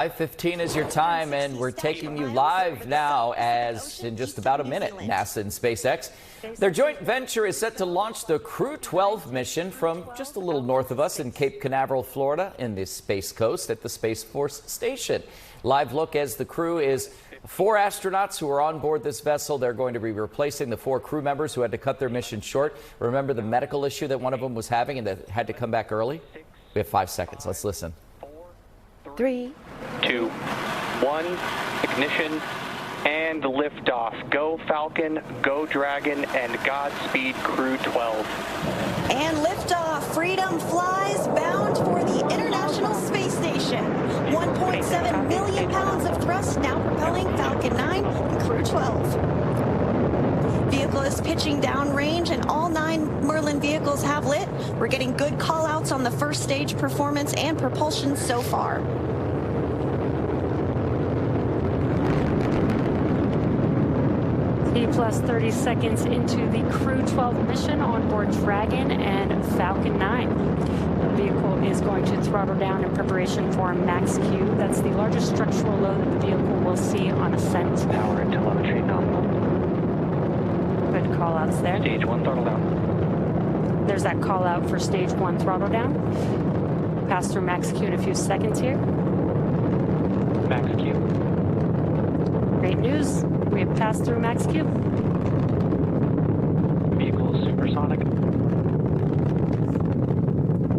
5:15 is your time, and we're taking you live now as in just about a minute. NASA and SpaceX. Their joint venture is set to launch the Crew-12 mission from just a little north of us in Cape Canaveral, Florida, in the Space Coast at the Space Force Station. Live look as the crew is 4 astronauts who are on board this vessel. They're going to be replacing the 4 crew members who had to cut their mission short. Remember the medical issue that one of them was having and that had to come back early? We have 5 seconds. Let's listen. 3, 2, 1, ignition, and liftoff. Go Falcon, go Dragon, and Godspeed Crew-12. And liftoff. Freedom flies bound for the International Space Station. 1.7 million pounds of thrust now propelling Falcon 9 and Crew-12. Vehicle is pitching downrange, and all 9 Merlin vehicles have lit. We're getting good call-outs on the first stage performance and propulsion so far. Plus 30 seconds into the Crew-12 mission on board Dragon and Falcon 9. The vehicle is going to throttle down in preparation for max Q. That's the largest structural load that the vehicle will see on ascent. Power and telemetry nominal. Good call outs there. Stage 1 throttle down. There's that call out for stage 1 throttle down. Pass through max Q in a few seconds here. Max Q. Great news. We have passed through max Q. Vehicle is supersonic.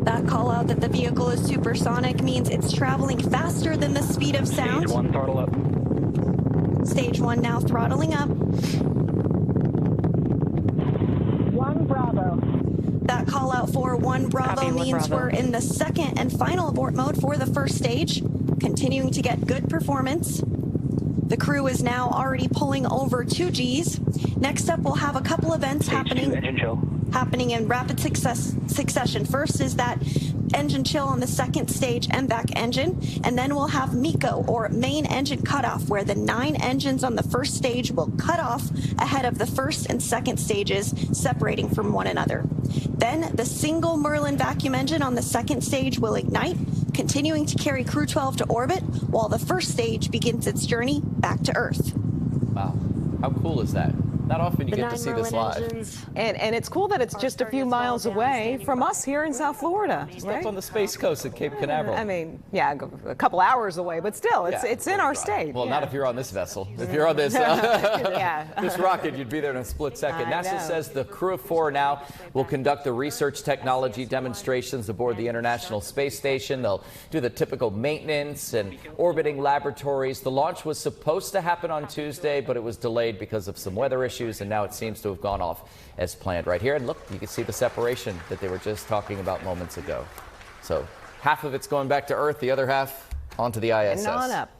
That call out that the vehicle is supersonic means it's traveling faster than the speed of sound. Stage 1 throttle up. Stage 1 now throttling up. 1 Bravo. That call out for 1 Bravo Copy, 1 means Bravo. we're in the second and final abort mode for the first stage, continuing to get good performance. The crew is now already pulling over 2 Gs. Next up, we'll have a couple events happening in rapid succession. First is that engine chill on the second stage MVAC engine, and then we'll have MECO, or main engine cutoff, where the 9 engines on the first stage will cut off ahead of the first and second stages, separating from one another. Then the single Merlin vacuum engine on the second stage will ignite, continuing to carry Crew-12 to orbit, while the first stage begins its journey back to Earth. Wow. How cool is that? Not often you get to see this live. And it's cool that it's just a few miles away from us here in South Florida. Just up on the Space Coast at Cape Canaveral. I mean, yeah, a couple hours away, but still, it's in our state. Well, not if you're on this vessel. If you're on this, this rocket, you'd be there in a split second. NASA says the crew of 4 now will conduct the research technology demonstrations aboard the International Space Station. They'll do the typical maintenance and orbiting laboratories. The launch was supposed to happen on Tuesday, but it was delayed because of some weather issues, and now it seems to have gone off as planned right here. And look, you can see the separation that they were just talking about moments ago. So half of it's going back to Earth, the other half onto the ISS. And on up.